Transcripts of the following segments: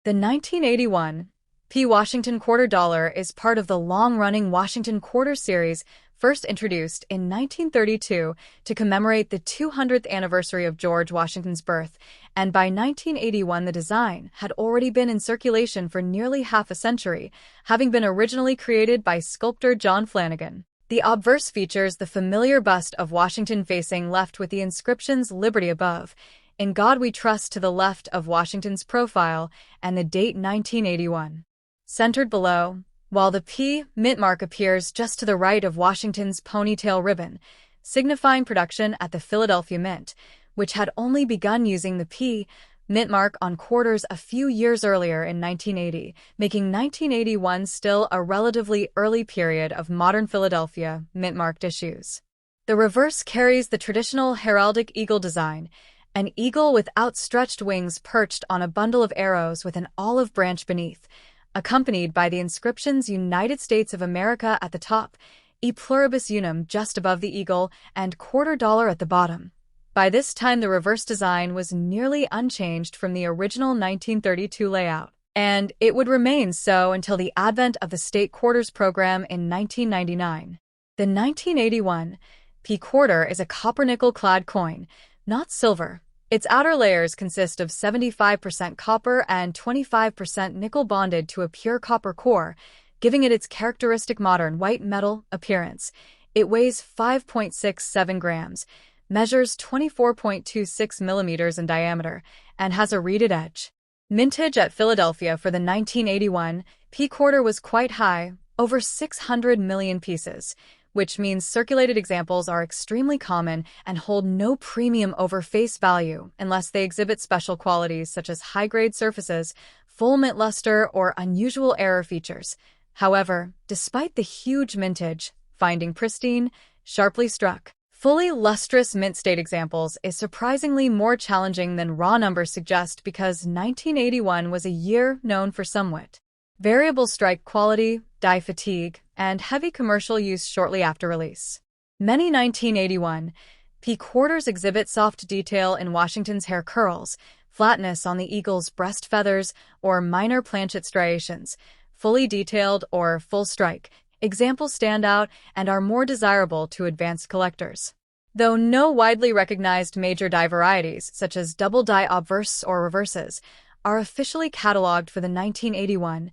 The 1981 P. Washington Quarter Dollar is part of the long-running Washington Quarter series, first introduced in 1932 to commemorate the 200th anniversary of George Washington's birth, and by 1981 the design had already been in circulation for nearly half a century, having been originally created by sculptor John Flanagan. The obverse features the familiar bust of Washington facing left with the inscriptions "Liberty" above, "In God We Trust" to the left of Washington's profile, and the date 1981 centered below, while the P. mint mark appears just to the right of Washington's ponytail ribbon, signifying production at the Philadelphia Mint, which had only begun using the P. mint mark on quarters a few years earlier in 1980, making 1981 still a relatively early period of modern Philadelphia mint-marked issues. The reverse carries the traditional heraldic eagle design, an eagle with outstretched wings perched on a bundle of arrows with an olive branch beneath, accompanied by the inscriptions "United States of America" at the top, "E Pluribus Unum" just above the eagle, and "Quarter Dollar" at the bottom. By this time the reverse design was nearly unchanged from the original 1932 layout, and it would remain so until the advent of the state quarters program in 1999. The 1981 P. Quarter is a copper-nickel-clad coin, not silver. Its outer layers consist of 75% copper and 25% nickel bonded to a pure copper core, giving it its characteristic modern white metal appearance. It weighs 5.67 grams, measures 24.26 millimeters in diameter, and has a reeded edge. Mintage at Philadelphia for the 1981 P. Quarter was quite high, over 600 million pieces, which means circulated examples are extremely common and hold no premium over face value unless they exhibit special qualities such as high-grade surfaces, full mint luster, or unusual error features. However, despite the huge mintage, finding pristine, sharply struck, fully lustrous mint state examples is surprisingly more challenging than raw numbers suggest, because 1981 was a year known for somewhat variable strike quality, die fatigue, and heavy commercial use shortly after release. Many 1981 P. Quarters exhibit soft detail in Washington's hair curls, flatness on the eagle's breast feathers, or minor planchet striations. Fully detailed or full strike examples stand out and are more desirable to advanced collectors. Though no widely recognized major die varieties, such as double die obverse or reverses, are officially cataloged for the 1981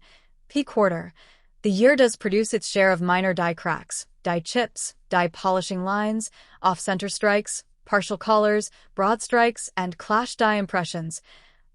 P. Quarter, the year does produce its share of minor die cracks, die chips, die polishing lines, off-center strikes, partial collars, broad strikes, and clash die impressions,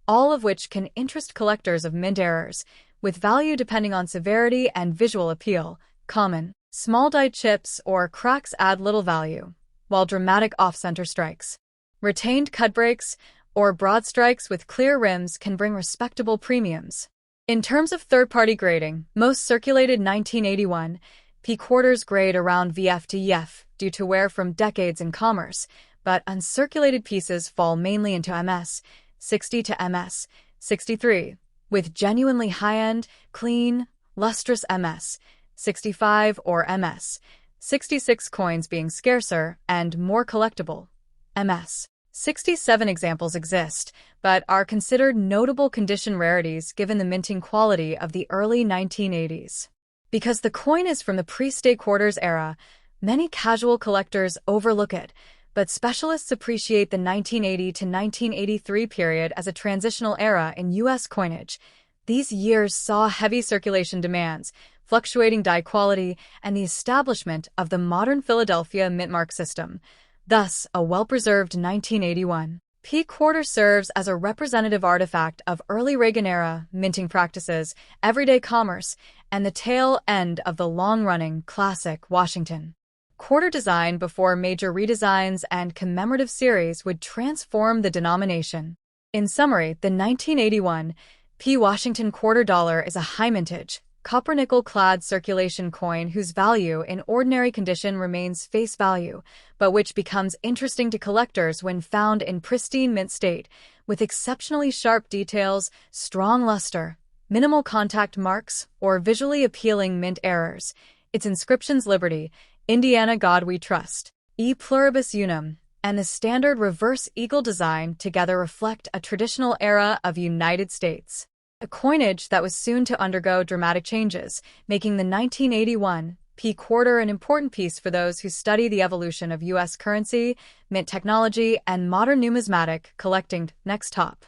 all of which can interest collectors of mint errors, with value depending on severity and visual appeal. Common, small die chips or cracks add little value, while dramatic off-center strikes, retained cut breaks, or broad strikes with clear rims can bring respectable premiums. In terms of third-party grading, most circulated 1981 P. Quarters grade around VF to EF due to wear from decades in commerce, but uncirculated pieces fall mainly into MS 60 to MS 63, with genuinely high-end, clean, lustrous MS 65 or MS 66 coins being scarcer and more collectible. MS 67 examples exist, but are considered notable condition rarities given the minting quality of the early 1980s. Because the coin is from the pre-state quarters era, many casual collectors overlook it, but specialists appreciate the 1980 to 1983 period as a transitional era in U.S. coinage. These years saw heavy circulation demands, fluctuating die quality, and the establishment of the modern Philadelphia mint-mark system. Thus, a well-preserved 1981 P. Quarter serves as a representative artifact of early Reagan-era minting practices, everyday commerce, and the tail end of the long-running classic Washington Quarter design before major redesigns and commemorative series would transform the denomination. In summary, the 1981 P. Washington Quarter Dollar is a high-mintage, copper-nickel-clad circulation coin whose value in ordinary condition remains face value, but which becomes interesting to collectors when found in pristine mint state, with exceptionally sharp details, strong luster, minimal contact marks, or visually appealing mint errors. Its inscriptions "Liberty," "Indiana God We Trust," "E Pluribus Unum," and the standard reverse eagle design together reflect a traditional era of United States a coinage that was soon to undergo dramatic changes, making the 1981 P quarter an important piece for those who study the evolution of U.S. currency, mint technology, and modern numismatic collecting. Next top.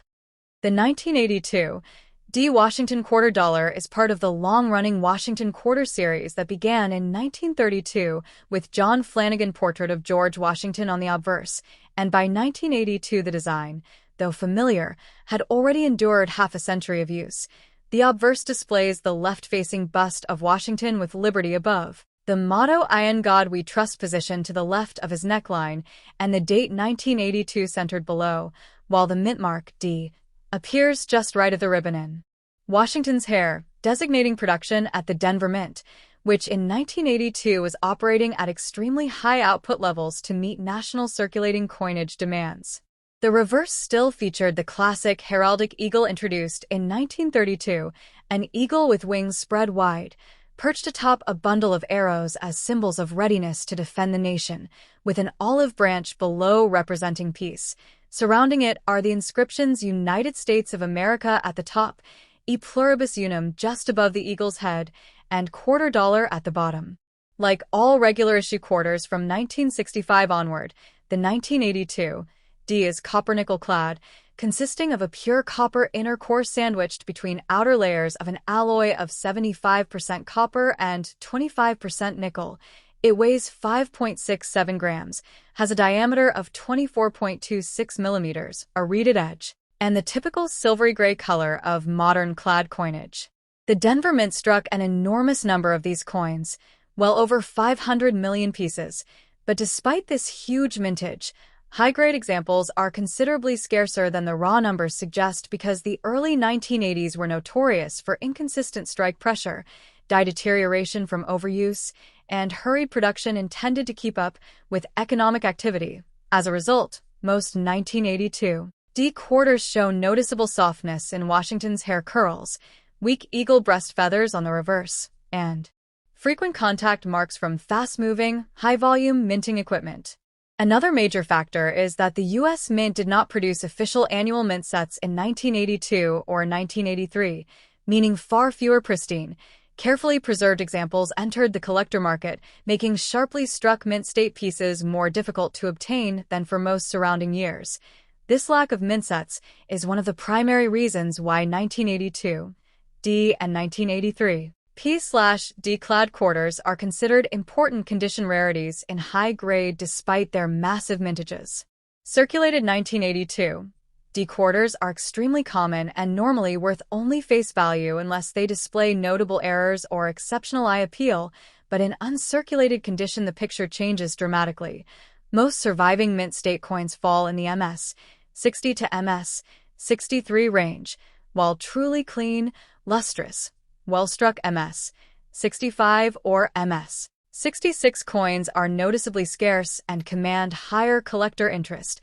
The 1982 D Washington Quarter Dollar is part of the long-running Washington Quarter series that began in 1932 with John Flanagan portrait of George Washington on the obverse, and by 1982 the design, though familiar, had already endured half a century of use. The obverse displays the left-facing bust of Washington with liberty above, the motto "In God We Trust" position to the left of his neckline, and the date 1982 centered below, while the mint mark D appears just right of the ribbon in Washington's hair, designating production at the Denver Mint, which in 1982 was operating at extremely high output levels to meet national circulating coinage demands. The reverse still featured the classic heraldic eagle introduced in 1932, an eagle with wings spread wide, perched atop a bundle of arrows as symbols of readiness to defend the nation, with an olive branch below representing peace. Surrounding it are the inscriptions United States of America at the top, E Pluribus Unum just above the eagle's head, and quarter dollar at the bottom. Like all regular issue quarters from 1965 onward, the 1982 D is copper-nickel clad, consisting of a pure copper inner core sandwiched between outer layers of an alloy of 75% copper and 25% nickel. It weighs 5.67 grams, has a diameter of 24.26 millimeters, a reeded edge, and the typical silvery gray color of modern clad coinage. The Denver Mint struck an enormous number of these coins, well over 500 million pieces, but despite this huge mintage, high-grade examples are considerably scarcer than the raw numbers suggest because the early 1980s were notorious for inconsistent strike pressure, die deterioration from overuse, and hurried production intended to keep up with economic activity. As a result, most 1982 D quarters show noticeable softness in Washington's hair curls, weak eagle breast feathers on the reverse, and frequent contact marks from fast-moving, high-volume minting equipment. Another major factor is that the U.S. Mint did not produce official annual mint sets in 1982 or 1983, meaning far fewer pristine, carefully preserved examples entered the collector market, making sharply struck mint state pieces more difficult to obtain than for most surrounding years. This lack of mint sets is one of the primary reasons why 1982 D and 1983 P/D clad quarters are considered important condition rarities in high grade despite their massive mintages. Circulated 1982 D quarters are extremely common and normally worth only face value unless they display notable errors or exceptional eye appeal, but in uncirculated condition the picture changes dramatically. Most surviving mint state coins fall in the MS 60 to MS 63 range, while truly clean, lustrous, well-struck MS 65 or MS 66 coins are noticeably scarce and command higher collector interest.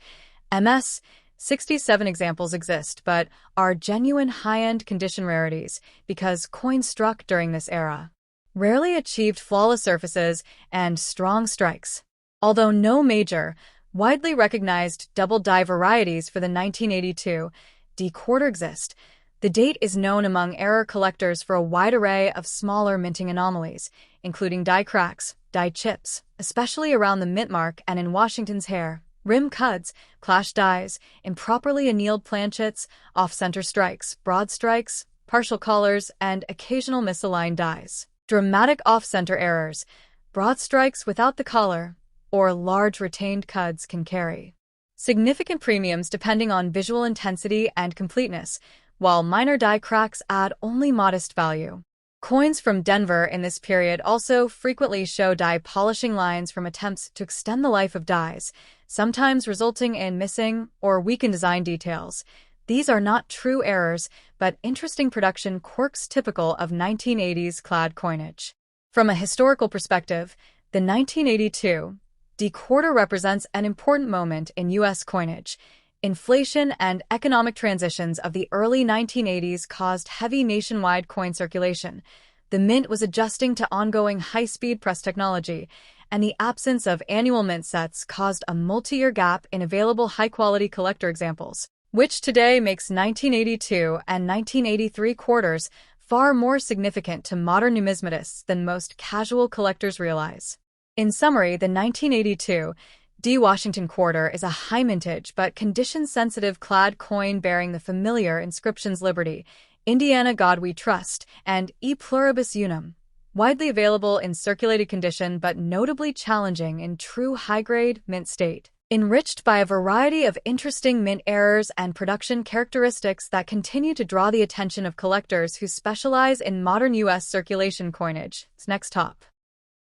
MS 67 examples exist but are genuine high-end condition rarities because coins struck during this era rarely achieved flawless surfaces and strong strikes. Although no major, widely recognized double die varieties for the 1982 D quarter exist, the date is known among error collectors for a wide array of smaller minting anomalies, including die cracks, die chips, especially around the mint mark and in Washington's hair, rim cuds, clash dies, improperly annealed planchets, off-center strikes, broad strikes, partial collars, and occasional misaligned dies. Dramatic off-center errors, broad strikes without the collar, or large retained cuds can carry significant premiums depending on visual intensity and completeness, while minor die cracks add only modest value. Coins from Denver in this period also frequently show die polishing lines from attempts to extend the life of dies, sometimes resulting in missing or weakened design details. These are not true errors, but interesting production quirks typical of 1980s clad coinage. From a historical perspective, the 1982 D quarter represents an important moment in U.S. coinage. Inflation and economic transitions of the early 1980s caused heavy nationwide coin circulation. The mint was adjusting to ongoing high-speed press technology, and the absence of annual mint sets caused a multi-year gap in available high-quality collector examples. which today makes 1982 and 1983 quarters far more significant to modern numismatists than most casual collectors realize. In summary, the 1982 D. Washington quarter is a high mintage but condition-sensitive clad coin bearing the familiar inscriptions Liberty, Indiana God We Trust, and E Pluribus Unum, widely available in circulated condition but notably challenging in true high-grade mint state. Enriched by a variety of interesting mint errors and production characteristics that continue to draw the attention of collectors who specialize in modern U.S. circulation coinage. Next top.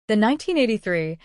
The 1983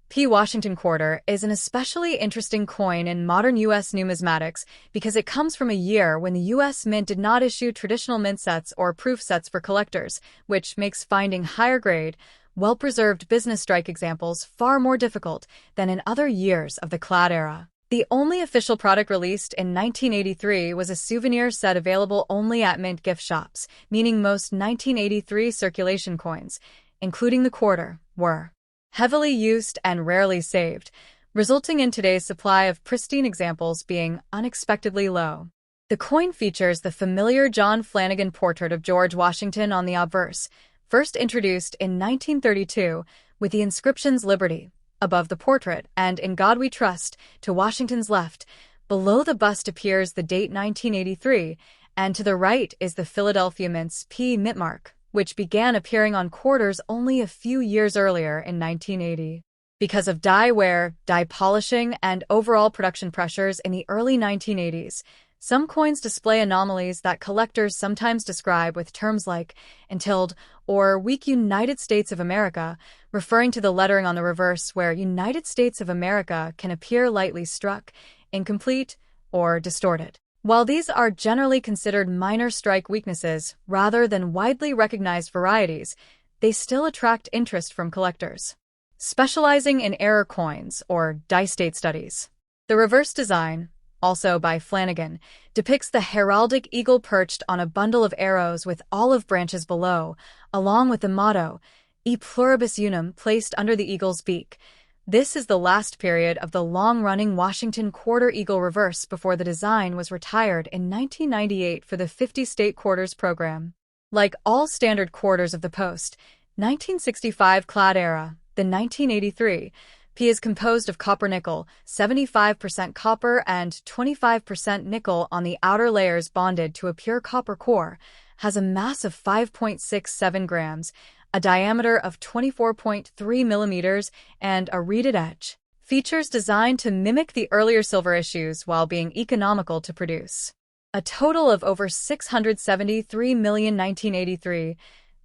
P. Washington quarter is an especially interesting coin in modern U.S. numismatics because it comes from a year when the U.S. Mint did not issue traditional mint sets or proof sets for collectors, which makes finding higher-grade, well-preserved business strike examples far more difficult than in other years of the clad era. The only official product released in 1983 was a souvenir set available only at mint gift shops, meaning most 1983 circulation coins, including the quarter, were heavily used and rarely saved, resulting in today's supply of pristine examples being unexpectedly low. The coin features the familiar John Flanagan portrait of George Washington on the obverse, first introduced in 1932 with the inscriptions Liberty above the portrait and In God We Trust to Washington's left. Below the bust appears the date 1983, and to the right is the Philadelphia Mint's P mint mark, which began appearing on quarters only a few years earlier in 1980. Because of die wear, die polishing, and overall production pressures in the early 1980s, some coins display anomalies that collectors sometimes describe with terms like "entitled" or "weak United States of America," referring to the lettering on the reverse where United States of America can appear lightly struck, incomplete, or distorted. While these are generally considered minor strike weaknesses rather than widely recognized varieties, they still attract interest from collectors specializing in error coins or die state studies. The reverse design, also by Flanagan, depicts the heraldic eagle perched on a bundle of arrows with olive branches below, along with the motto, E Pluribus Unum, placed under the eagle's beak. This is the last period of the long-running Washington quarter eagle reverse before the design was retired in 1998 for the 50-state quarters program. Like all standard quarters of the post-1965 clad era, the 1983 P is composed of copper-nickel, 75% copper and 25% nickel on the outer layers bonded to a pure copper core, has a mass of 5.67 grams, a diameter of 24.3 millimeters, and a reeded edge. Features designed to mimic the earlier silver issues while being economical to produce. A total of over 673 million 1983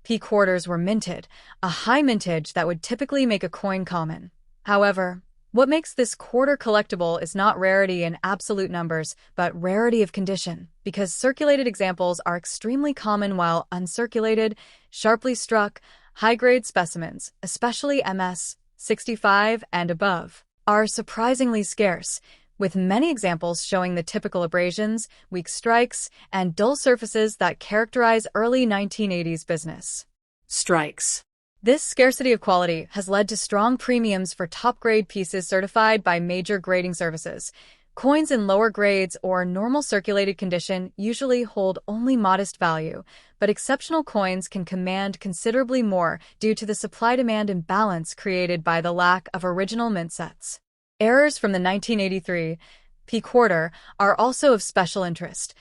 P quarters were minted, a high mintage that would typically make a coin common. However, what makes this quarter collectible is not rarity in absolute numbers, but rarity of condition, because circulated examples are extremely common while uncirculated, sharply struck, high-grade specimens, especially MS 65 and above, are surprisingly scarce, with many examples showing the typical abrasions, weak strikes, and dull surfaces that characterize early 1980s business strikes. This scarcity of quality has led to strong premiums for top-grade pieces certified by major grading services. Coins in lower grades or normal circulated condition usually hold only modest value, but exceptional coins can command considerably more due to the supply-demand imbalance created by the lack of original mint sets. Errors from the 1983 P quarter are also of special interest.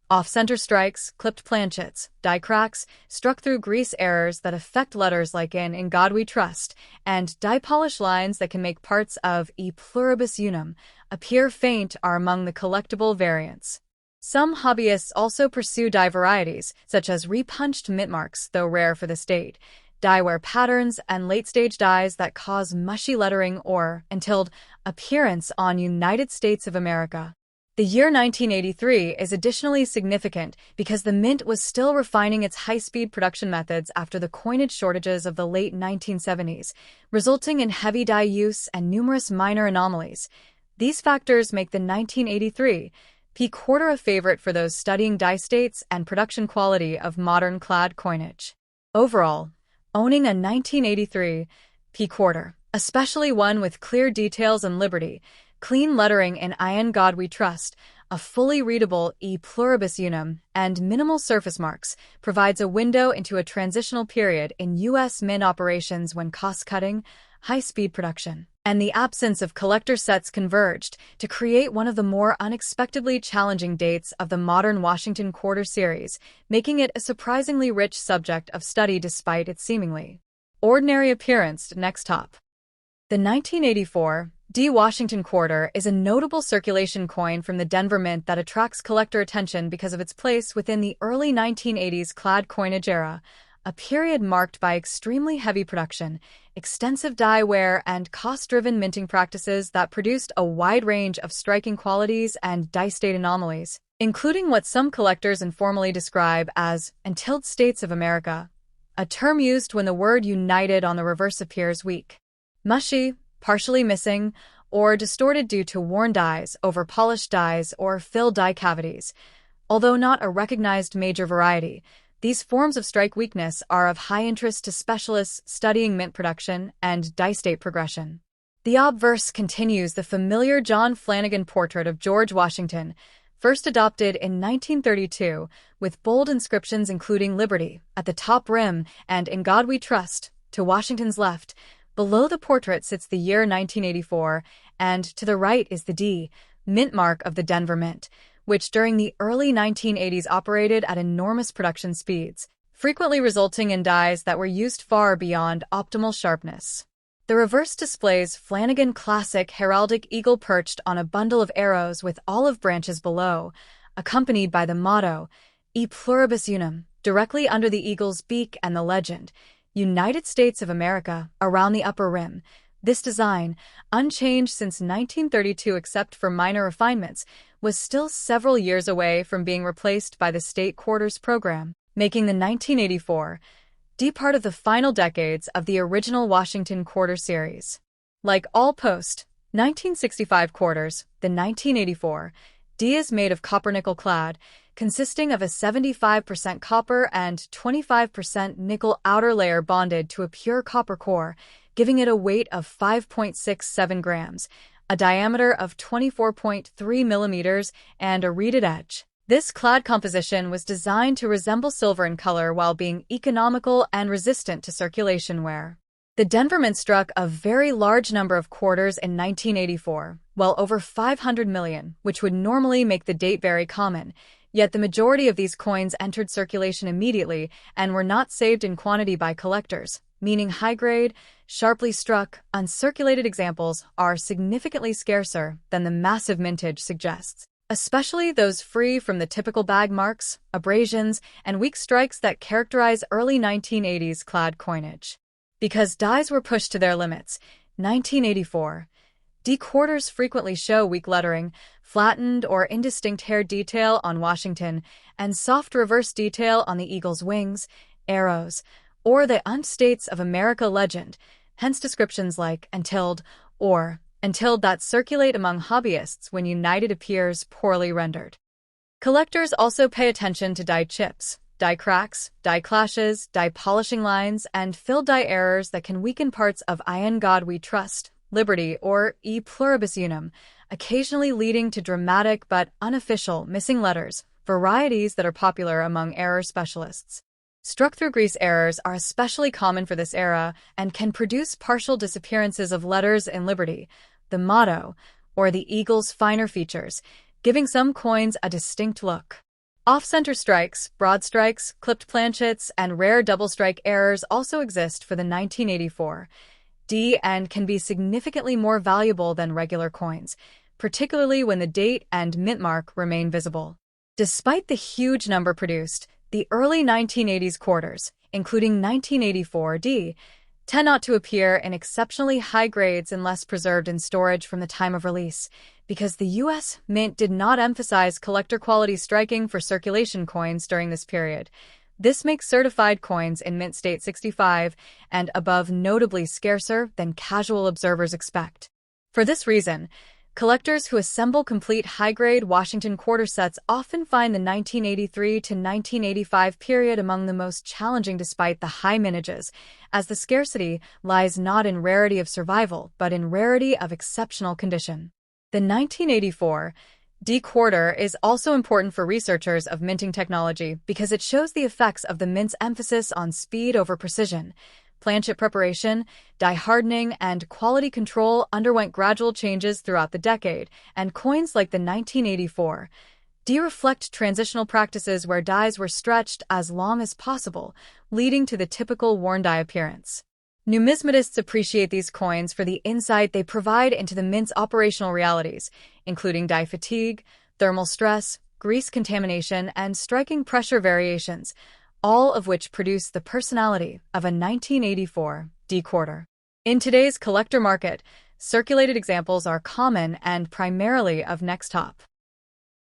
Off-center strikes, clipped planchets, die cracks, struck-through grease errors that affect letters like In God We Trust, and die polish lines that can make parts of E Pluribus Unum appear faint are among the collectible variants. Some hobbyists also pursue die varieties, such as repunched mint marks, though rare for this date, die wear patterns, and late-stage dies that cause mushy lettering or entitled appearance on United States of America. The year 1983 is additionally significant because the mint was still refining its high-speed production methods after the coinage shortages of the late 1970s, resulting in heavy die use and numerous minor anomalies. These factors make the 1983 P quarter a favorite for those studying die states and production quality of modern clad coinage. Overall, owning a 1983 P quarter, especially one with clear details and Liberty, clean lettering in In God We Trust, a fully readable E pluribus unum, and minimal surface marks, provides a window into a transitional period in U.S. Mint operations when cost-cutting, high-speed production, and the absence of collector sets converged to create one of the more unexpectedly challenging dates of the modern Washington Quarter series, making it a surprisingly rich subject of study despite its seemingly ordinary appearance. Next top. The 1984 D Washington Quarter is a notable circulation coin from the Denver Mint that attracts collector attention because of its place within the early 1980s clad coinage era, a period marked by extremely heavy production, extensive die wear, and cost-driven minting practices that produced a wide range of striking qualities and die-state anomalies, including what some collectors informally describe as "entitled states of America," a term used when the word united on the reverse appears weak, mushy, partially missing, or distorted due to worn dies, over-polished dies, or filled die cavities. Although not a recognized major variety, these forms of strike weakness are of high interest to specialists studying mint production and die-state progression. The obverse continues the familiar John Flanagan portrait of George Washington, first adopted in 1932, with bold inscriptions including "Liberty" at the top rim and "In God We Trust" to Washington's left. Below the portrait sits the year 1984, and to the right is the D mint mark of the Denver Mint, which during the early 1980s operated at enormous production speeds, frequently resulting in dies that were used far beyond optimal sharpness. The reverse displays Flanagan classic heraldic eagle perched on a bundle of arrows with olive branches below, accompanied by the motto, E pluribus unum, directly under the eagle's beak, and the legend, United States of America, around the upper rim. This design, unchanged since 1932 except for minor refinements, was still several years away from being replaced by the State Quarters program, making the 1984 D part of the final decades of the original Washington Quarter series. Like all post-1965 quarters, the 1984 D is made of copper-nickel clad, consisting of a 75% copper and 25% nickel outer layer bonded to a pure copper core, giving it a weight of 5.67 grams, a diameter of 24.3 millimeters, and a reeded edge. This clad composition was designed to resemble silver in color while being economical and resistant to circulation wear. The Denver Mint struck a very large number of quarters in 1984, well over 500 million, which would normally make the date very common. Yet the majority of these coins entered circulation immediately and were not saved in quantity by collectors, meaning high-grade, sharply struck, uncirculated examples are significantly scarcer than the massive mintage suggests, especially those free from the typical bag marks, abrasions, and weak strikes that characterize early 1980s clad coinage. Because dies were pushed to their limits, 1984 D quarters frequently show weak lettering, flattened or indistinct hair detail on Washington, and soft reverse detail on the eagle's wings, arrows, or the States of America legend, hence descriptions like "entitled" or "entitled" that circulate among hobbyists when united appears poorly rendered. Collectors also pay attention to die chips, die cracks, die clashes, die polishing lines, and filled die errors that can weaken parts of "In God We Trust," "Liberty," or "E pluribus unum," occasionally leading to dramatic but unofficial missing letters, varieties that are popular among error specialists. Struck-through grease errors are especially common for this era and can produce partial disappearances of letters in "Liberty," the motto, or the eagle's finer features, giving some coins a distinct look. Off-center strikes, broad strikes, clipped planchets, and rare double-strike errors also exist for the 1984 D and can be significantly more valuable than regular coins, particularly when the date and mint mark remain visible. Despite the huge number produced, the early 1980s quarters, including 1984 D, tend not to appear in exceptionally high grades unless preserved in storage from the time of release, because the U.S. Mint did not emphasize collector-quality striking for circulation coins during this period. This makes certified coins in mint state 65 and above notably scarcer than casual observers expect. For this reason, collectors who assemble complete high-grade Washington Quarter sets often find the 1983 to 1985 period among the most challenging despite the high mintages, as the scarcity lies not in rarity of survival but in rarity of exceptional condition. The 1984 D-quarter is also important for researchers of minting technology because it shows the effects of the mint's emphasis on speed over precision. Planchet preparation, die hardening, and quality control underwent gradual changes throughout the decade, and coins like the 1984 D reflect transitional practices where dies were stretched as long as possible, leading to the typical worn die appearance. Numismatists appreciate these coins for the insight they provide into the mint's operational realities, including die fatigue, thermal stress, grease contamination, and striking pressure variations, all of which produce the personality of a 1984 D-quarter. In today's collector market, circulated examples are common and primarily of next top.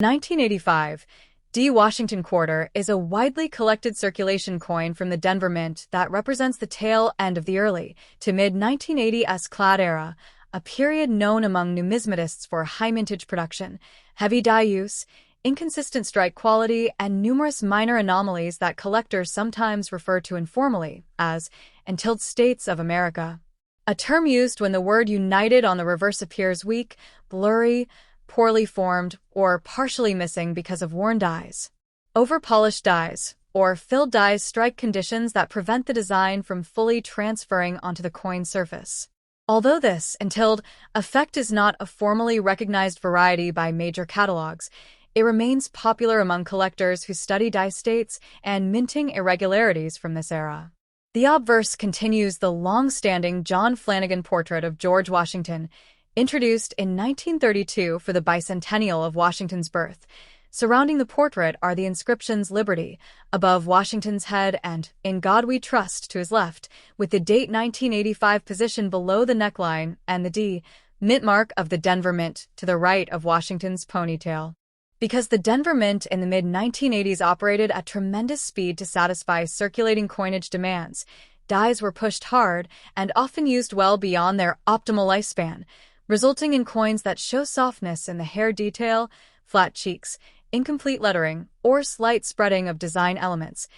1985 D Washington Quarter is a widely collected circulation coin from the Denver Mint that represents the tail end of the early to mid-1980s clad era, a period known among numismatists for high mintage production, heavy die use, inconsistent strike quality, and numerous minor anomalies that collectors sometimes refer to informally as "entitled states of America," a term used when the word united on the reverse appears weak, blurry, poorly formed, or partially missing because of worn dies. Over-polished dies, or filled dies, strike conditions that prevent the design from fully transferring onto the coin surface. Although this entitled effect is not a formally recognized variety by major catalogs, it remains popular among collectors who study die states and minting irregularities from this era. The obverse continues the long-standing John Flanagan portrait of George Washington, introduced in 1932 for the bicentennial of Washington's birth. Surrounding the portrait are the inscriptions Liberty above Washington's head and In God We Trust to his left, with the date 1985 position below the neckline and the D mint mark of the Denver Mint to the right of Washington's ponytail. Because the Denver Mint in the mid-1980s operated at tremendous speed to satisfy circulating coinage demands, dies were pushed hard and often used well beyond their optimal lifespan, resulting in coins that show softness in the hair detail, flat cheeks, incomplete lettering, or slight spreading of design elements,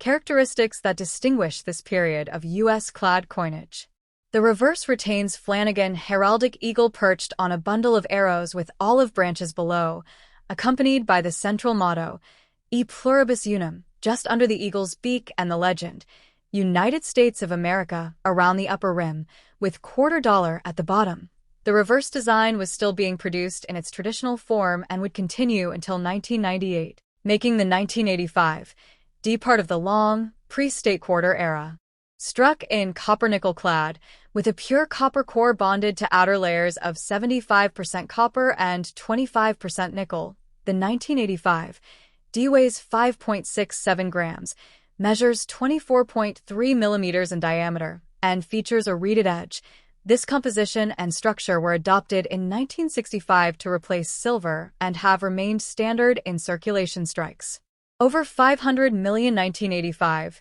characteristics that distinguish this period of U.S.-clad coinage. The reverse retains Flanagan heraldic eagle perched on a bundle of arrows with olive branches below, accompanied by the central motto, E pluribus unum, just under the eagle's beak, and the legend, United States of America, around the upper rim, with $quarter at the bottom. The reverse design was still being produced in its traditional form and would continue until 1998, making the 1985 D part of the long, pre-state quarter era. Struck in copper-nickel clad, with a pure copper core bonded to outer layers of 75% copper and 25% nickel, the 1985 D weighs 5.67 grams, measures 24.3 millimeters in diameter, and features a reeded edge. This composition and structure were adopted in 1965 to replace silver and have remained standard in circulation strikes. Over 500 million 1985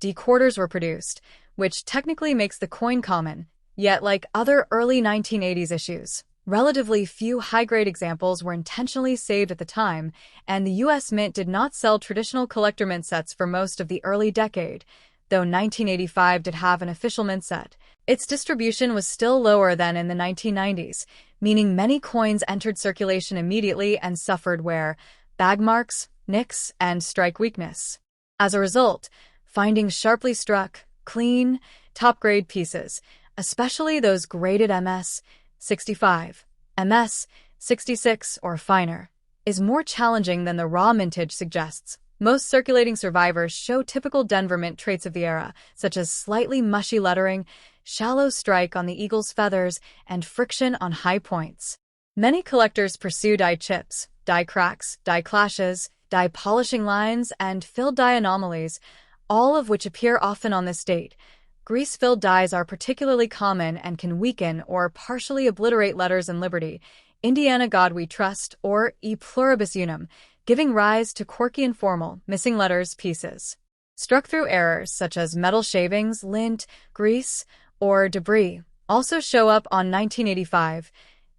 D-quarters were produced, which technically makes the coin common, yet like other early 1980s issues, relatively few high-grade examples were intentionally saved at the time, and the U.S. Mint did not sell traditional collector mint sets for most of the early decade. Though 1985 did have an official mint set, its distribution was still lower than in the 1990s, meaning many coins entered circulation immediately and suffered wear, bag marks, nicks, and strike weakness. As a result, finding sharply struck, clean, top-grade pieces, especially those graded MS 65, MS 66, or finer, is more challenging than the raw mintage suggests. Most circulating survivors show typical Denver Mint traits of the era, such as slightly mushy lettering, shallow strike on the eagle's feathers, and friction on high points. Many collectors pursue die chips, die cracks, die clashes, die polishing lines, and filled die anomalies, all of which appear often on this date. Grease-filled dies are particularly common and can weaken or partially obliterate letters in Liberty, Indiana God We Trust, or E pluribus unum, giving rise to quirky informal, missing letters pieces. Struck through errors such as metal shavings, lint, grease, or debris also show up on 1985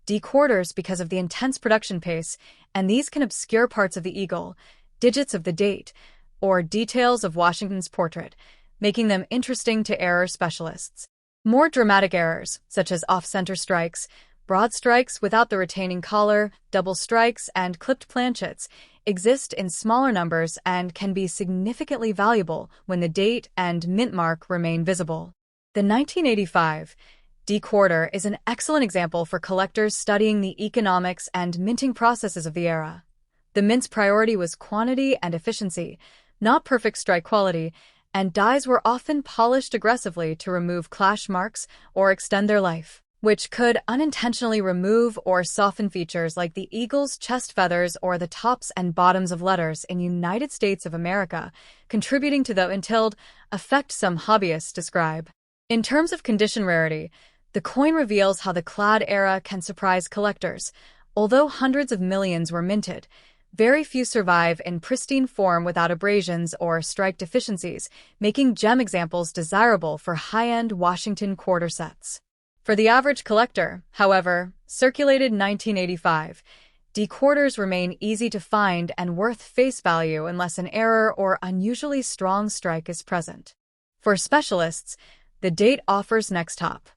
D-quarters because of the intense production pace, and these can obscure parts of the eagle, digits of the date, or details of Washington's portrait, making them interesting to error specialists. More dramatic errors, such as off-center strikes, Broad strikes without the retaining collar, double strikes, and clipped planchets exist in smaller numbers and can be significantly valuable when the date and mint mark remain visible. The 1985 D quarter is an excellent example for collectors studying the economics and minting processes of the era. The mint's priority was quantity and efficiency, not perfect strike quality, and dies were often polished aggressively to remove clash marks or extend their life, which could unintentionally remove or soften features like the eagle's chest feathers or the tops and bottoms of letters in United States of America, contributing to the untilled effect some hobbyists describe. In terms of condition rarity, the coin reveals how the clad era can surprise collectors. Although hundreds of millions were minted, very few survive in pristine form without abrasions or strike deficiencies, making gem examples desirable for high-end Washington quarter sets. For the average collector, however, circulated 1985, D quarters remain easy to find and worth face value unless an error or unusually strong strike is present. For specialists, the date offers next top.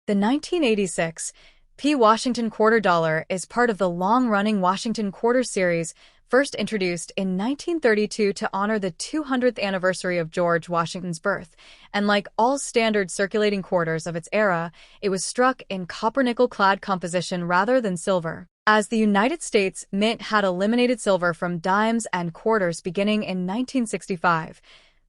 The 1986 P. Washington quarter dollar is part of the long-running Washington quarter series, first introduced in 1932 to honor the 200th anniversary of George Washington's birth, and like all standard circulating quarters of its era, it was struck in copper-nickel-clad composition rather than silver. As the United States Mint had eliminated silver from dimes and quarters beginning in 1965,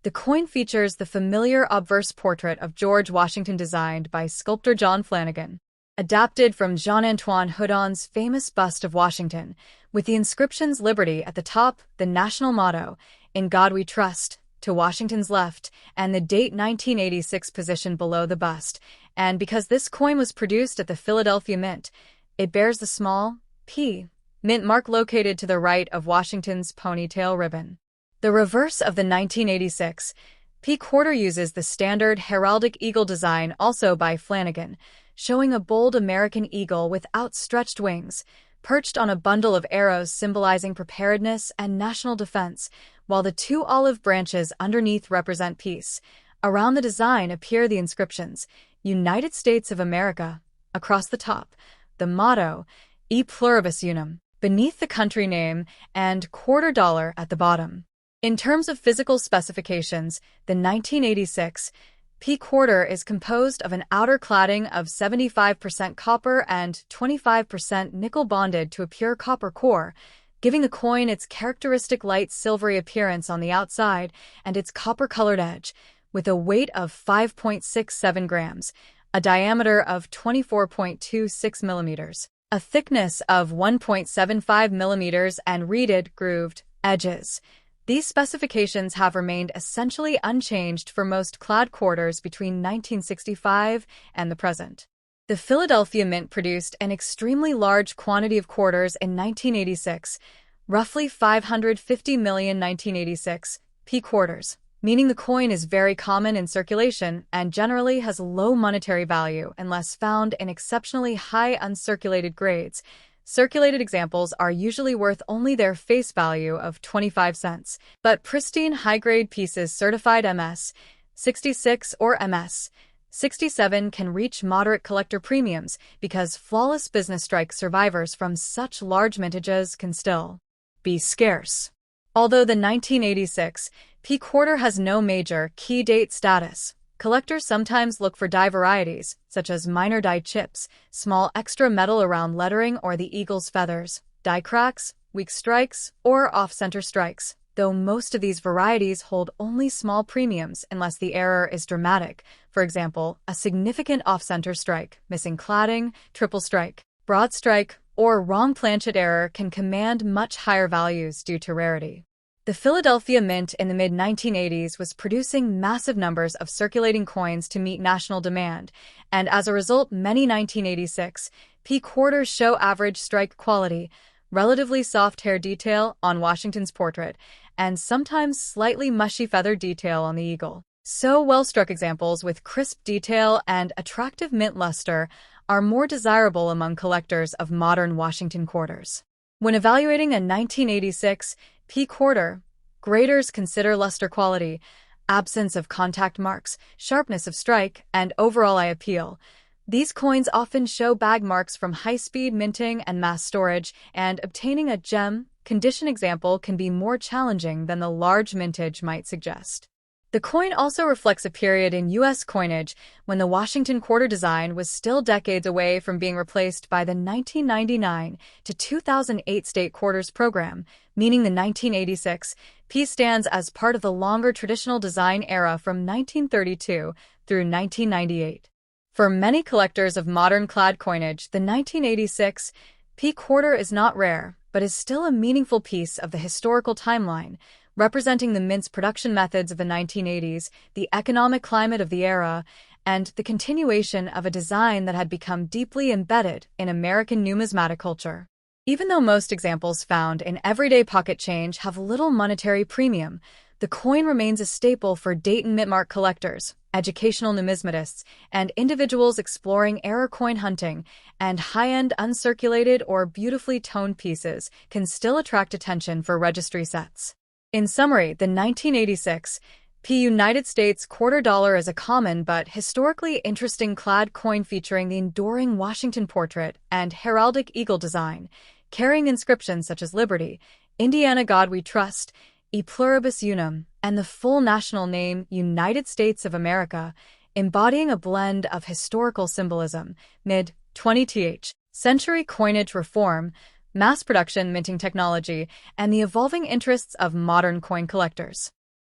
the coin features the familiar obverse portrait of George Washington designed by sculptor John Flanagan, adapted from Jean-Antoine Houdon's famous bust of Washington, with the inscriptions Liberty at the top, the national motto, In God We Trust, to Washington's left, and the date 1986 positioned below the bust, and because this coin was produced at the Philadelphia Mint, it bears the small P mint mark located to the right of Washington's ponytail ribbon. The reverse of the 1986 P quarter uses the standard heraldic eagle design also by Flanagan, showing a bold American eagle with outstretched wings, perched on a bundle of arrows symbolizing preparedness and national defense, while the two olive branches underneath represent peace. Around the design appear the inscriptions, United States of America, across the top, the motto, E pluribus unum, beneath the country name, and quarter dollar at the bottom. In terms of physical specifications, the 1986 P quarter is composed of an outer cladding of 75% copper and 25% nickel bonded to a pure copper core, giving the coin its characteristic light silvery appearance on the outside and its copper-colored edge, with a weight of 5.67 grams, a diameter of 24.26 millimeters, a thickness of 1.75 millimeters, and reeded, grooved edges. These specifications have remained essentially unchanged for most clad quarters between 1965 and the present. The Philadelphia Mint produced an extremely large quantity of quarters in 1986, roughly 550 million 1986 P quarters, meaning the coin is very common in circulation and generally has low monetary value unless found in exceptionally high uncirculated grades. Circulated examples are usually worth only their face value of 25 cents, but pristine high-grade pieces certified MS 66 or MS 67 can reach moderate collector premiums because flawless business strike survivors from such large mintages can still be scarce. Although the 1986 P quarter has no major key date status, collectors sometimes look for die varieties, such as minor die chips, small extra metal around lettering or the eagle's feathers, die cracks, weak strikes, or off-center strikes, though most of these varieties hold only small premiums unless the error is dramatic. For example, a significant off-center strike, missing cladding, triple strike, broad strike, or wrong planchet error can command much higher values due to rarity. The Philadelphia Mint in the mid-1980s was producing massive numbers of circulating coins to meet national demand, and as a result, many 1986 P quarters show average strike quality, relatively soft hair detail on Washington's portrait, and sometimes slightly mushy feather detail on the eagle. So well-struck examples with crisp detail and attractive mint luster are more desirable among collectors of modern Washington quarters. When evaluating a 1986 P quarter, graders consider luster quality, absence of contact marks, sharpness of strike, and overall eye appeal. These coins often show bag marks from high-speed minting and mass storage, and obtaining a gem condition example can be more challenging than the large mintage might suggest. The coin also reflects a period in U.S. coinage when the Washington quarter design was still decades away from being replaced by the 1999 to 2008 state quarters program, meaning the 1986 piece stands as part of the longer traditional design era from 1932 through 1998. For many collectors of modern clad coinage, the 1986 P quarter is not rare, but is still a meaningful piece of the historical timeline, representing the mint's production methods of the 1980s, the economic climate of the era, and the continuation of a design that had become deeply embedded in American numismatic culture. Even though most examples found in everyday pocket change have little monetary premium, the coin remains a staple for Dayton Mintmark collectors, educational numismatists, and individuals exploring era coin hunting, and high-end uncirculated or beautifully toned pieces can still attract attention for registry sets. In summary, the 1986 P United States quarter dollar is a common but historically interesting clad coin featuring the enduring Washington portrait and heraldic eagle design, carrying inscriptions such as Liberty, Indiana God We Trust, E Pluribus Unum, and the full national name United States of America, embodying a blend of historical symbolism, mid-20th century coinage reform, mass production minting technology, and the evolving interests of modern coin collectors.